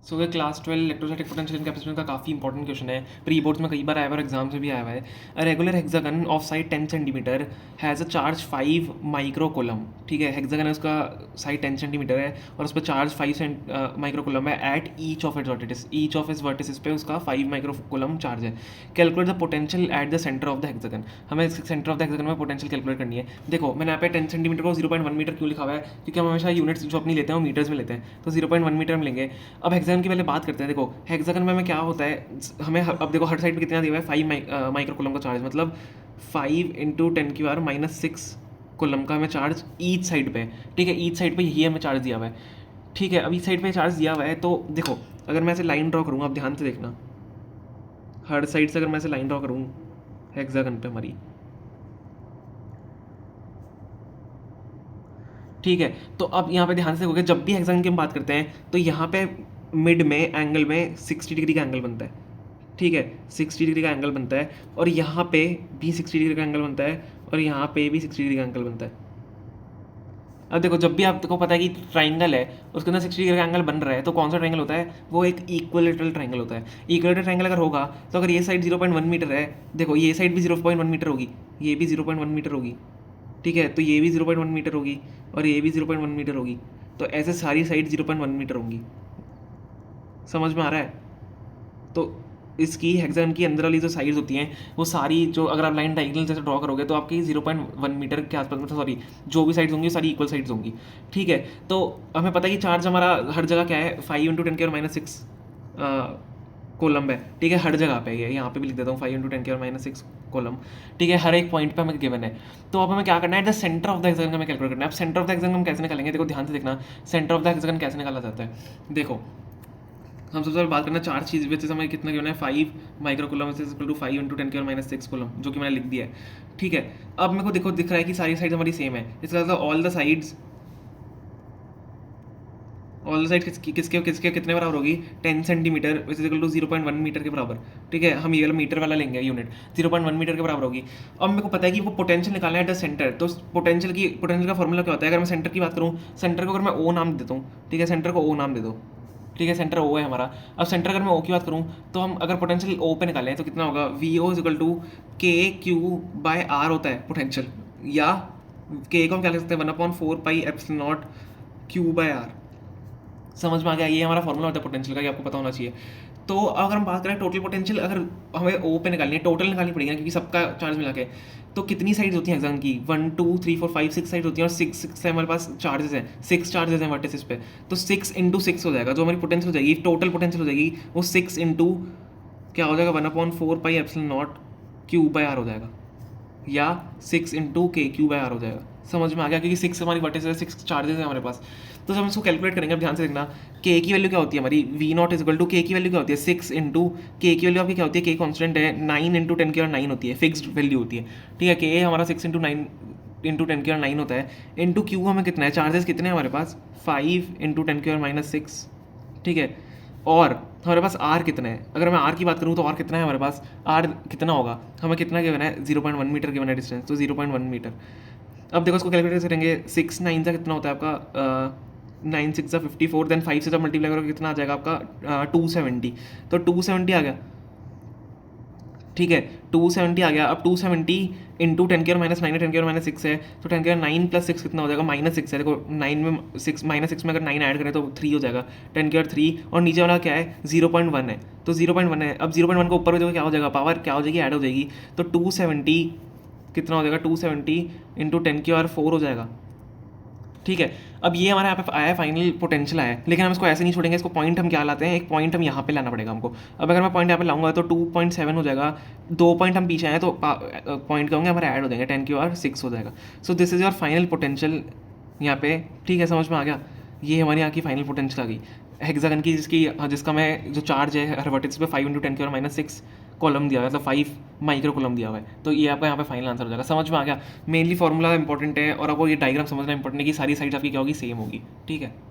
सो अगर class 12 electrostatic potential and capacitance का काफ़ी इंपॉर्टेंट क्वेश्चन है, प्री बोर्ड्स में कई बार आया हुआ है और एग्जाम्स में भी आया हुआ है। A regular hexagon of side 10 centimetre has a charge 5 micro coulomb. ठीक है, हेक्सागन है, उसका साइड 10 सेंटीमीटर है और उस पर चार्ज 5 माइक्रो कोलम है at each of its vertices. Each of its vertices पे उसका 5 माइक्रो कोलम चार्ज है। Calculate the potential at the centre of the hexagon. हमें सेंटर ऑफ द हेक्सागन में पोटेंशियल कैलकुलेट करनी है। देखो मैंने यहाँ पे 10 सेंटीमीटर को 0.1 मीटर क्यों लिखा हुआ है, क्योंकि हम हमेशा यूनिट्स जो अपनी लेते हैं वो मीटर्स में लेते हैं, तो 0.1 मीटर में लेंगे। अब हेक्सागन की पहले बात करते हैं। देखो हेक्सागन में हमें क्या होता है, हमें अब देखो हर साइड पे कितना दिया हुआ है, 5 माइक्रो कोलम का चार्ज, मतलब 5 इंटू 10⁻⁻6 कोलम का हमें चार्ज ईच साइड पे। ठीक है, ईच साइड पे यही हमें चार्ज दिया हुआ है। ठीक है, अब ईच साइड पे चार्ज दिया हुआ है, तो देखो अगर मैं ऐसे लाइन ड्रॉ करूँगा, आप ध्यान से देखना, हर साइड से अगर मैं ऐसे लाइन ड्रॉ करूँ हेक्सागन पे हमारी, ठीक है, तो अब यहाँ पे ध्यान से देखोगे, जब भी हेक्सागन की हम बात करते हैं तो यहाँ पे मिड में एंगल में 60 डिग्री का एंगल बनता है। ठीक है, 60 डिग्री का एंगल बनता है और यहाँ पे भी 60 डिग्री का एंगल बनता है और यहाँ पे भी 60 डिग्री का एंगल बनता है। अब देखो जब भी आपको पता है कि ट्राइंगल है उसके अंदर 60 डिग्री का एंगल बन रहा है, तो कौन सा ट्राइंगल होता है, वो एक इक्विलेटरल ट्राइंगल होता है। इक्विलेटरल ट्राइंगल अगर होगा तो अगर ये साइड 0.1 मीटर है, देखो ये साइड भी 0.1 मीटर होगी, ये भी 0.1 मीटर होगी। ठीक है, तो ये भी 0.1 मीटर होगी और ये भी 0.1 मीटर होगी, तो ऐसे सारी साइड 0.1 मीटर होंगी। समझ में आ रहा है? तो इसकी हेक्सागन की अंदर वाली जो साइड्स होती हैं वो सारी, जो अगर आप लाइन डायगोनल जैसे ड्रॉ करोगे तो आपकी 0.1 मीटर के आसपास, मतलब सॉरी, जो भी साइड्स होंगी सारी इक्वल साइड्स होंगी। ठीक है, तो हमें पता है कि चार्ज हमारा हर जगह क्या है, 5 इंटू 10⁻⁻6 कोलम है। ठीक है, हर जगह पे है, यहाँ पे भी लिख देता हूँ 5 इंटू 10⁻⁻6 कोलम। ठीक है, हर एक पॉइंट पे हमें गिवन है। तो अब हमें क्या करना है, the centre of the hexagon हमें कैलकुलेट करना है। अब सेंटर ऑफ द हेक्सागन हम कैसे निकालेंगे, देखो ध्यान से देखना, सेंटर ऑफ द हेक्सागन कैसे निकाला जाता है। देखो हम सबसे पहले बात करना चार चीज़ विच हमें कितना गिवन है, 5 micro coulomb is equal to 5 into 10⁻⁻6 coulomb, जो कि मैंने लिख दिया है। ठीक है, अब मेरे को देखो दिख रहा है कि सारी साइड हमारी सेम है, इसका मतलब ऑल द साइड किसके किसके किसके कितने बराबर होगी, 10 centimetre is equal to 0.1 metre के बराबर। ठीक है, हम ये वाला मीटर वाला लेंगे यूनिट, 0.1 मीटर के बराबर होगी। अब मेरे को पता है कि वो पोटेंशियल निकालना है एट द सेंटर, तो पोटेंशियल का फॉर्मूला क्या होता है, अगर मैं सेंटर की बात करूँ, सेंटर को अगर मैं ओ नाम देता हूँ, ठीक है, सेंटर को ओ नाम दे दो। ठीक है, सेंटर ओ है हमारा। अब सेंटर अगर मैं ओ की बात करूँ तो हम अगर पोटेंशियल ओ पे निकालें तो कितना होगा, V O is equal to K Q by R होता है पोटेंशियल, या के को हम क्या लिख सकते हैं, 1/4πε0 क्यू बाय आर। समझ में आ गया, ये हमारा फॉर्मूला होता है पोटेंशियल का, ये आपको पता होना चाहिए। तो अगर हम बात करें टोटल पोटेंशियल, अगर हमें ओ पे निकालनी है, टोटल निकालनी पड़ेगी ना, क्योंकि सबका चार्ज मिला के, तो कितनी साइड्स होती हैं हेक्सागन की, 1 2 3 4 5 6 साइड्स होती हैं और 6 हमारे पास चार्जेस हैं, 6 चार्जेस हैं वर्टिसेस पे, तो 6 इंटू 6 हो जाएगा, जो हमारी पोटेंशियल हो जाएगी, टोटल पोटेंशियल हो जाएगी, वो 6 इंटू क्या हो जाएगा, 1/4πε0 क्यू बाय आर हो जाएगा, या 6 इंटू के क्यू बाय आर हो जाएगा। समझ में आ गया, क्योंकि 6 हमारी वर्टिस है, 6 चार्जेस हैं हमारे पास, तो हम इसको कैलकुलेट करेंगे। अब ध्यान से देखना, के की वैल्यू क्या होती है हमारी, V naught is equal to K की वैल्यू क्या होती है, 6 इंटू के की वैल्यू आपकी क्या होती है, के कॉन्स्टेंट है, 9 इंटू 10⁻9 होती है, फिक्स्ड वैल्यू होती है। ठीक है, के हमारा 6 इंटू 10⁻9 होता है, इंटू क्यू हमें कितना है, चार्जेस कितने हैं हमारे पास, 5 इंटू 10⁻6। ठीक है, और हमारे पास आर कितना है, अगर मैं आर की बात करूँ तो आर कितना है हमारे पास, आर कितना होगा, हमें कितना गिवन है, 0.1 मीटर गिवन है डिस्टेंस, तो 0.1 मीटर। अब देखो इसको कैलकुलेट करेंगे, 6 9 से कितना होता है आपका, 9 6 54, देन 5 से जब मल्टीप्लाई करोगे कितना आ जाएगा आपका, 270, तो 270 आ गया। ठीक है, 270 आ गया। अब 270 इंटू 10⁻⁻9 है, 10⁻⁻6 है, तो 10⁻9 प्लस 6 कितना हो जाएगा, -6 है। देखो 9 में 6 -6 में अगर 9 ऐड करें तो 3 हो जाएगा, 10⁻3, और नीचे वाला क्या है, 0.1 है, तो 0.1 है। अब 0.1 को ऊपर में देखो क्या हो जाएगा, पावर क्या हो जाएगी, ऐड हो जाएगी, तो 270 कितना हो जाएगा, 270 इंटू 10⁻4 हो जाएगा। ठीक है, अब ये हमारे यहाँ पे आया है, फाइनल पोटेंशियल आया है, लेकिन हम इसको ऐसे नहीं छोड़ेंगे, इसको पॉइंट हम क्या लाते हैं, एक पॉइंट हम यहाँ पे लाना पड़ेगा हमको। अब अगर मैं पॉइंट यहाँ पे लाऊंगा तो 2.7 हो जाएगा, 2 पॉइंट हम पीछे आए तो पॉइंट क्या होंगे हमारे ऐड हो जाएंगे, 10⁻6 हो जाएगा। So this is your final potential यहाँ पे। ठीक है, समझ में आ गया, ये हमारी यहाँ की फाइनल पोटेंशियल आ गई हेक्सागन की, जिसका मैं जो चार्ज है हर वर्टेक्स पे 5 इंटू 10⁻6 कॉलम दिया हुआ है, मतलब 5 माइक्रो कॉलम दिया हुआ है, तो ये आपका यहाँ पे फाइनल आंसर हो जाएगा। समझ में आ गया, मेनली फॉर्मूला इंपॉर्टेंट है और आपको ये डायग्राम समझना इंपॉर्टेंट है कि सारी साइड आपकी क्या होगी, सेम होगी। ठीक है।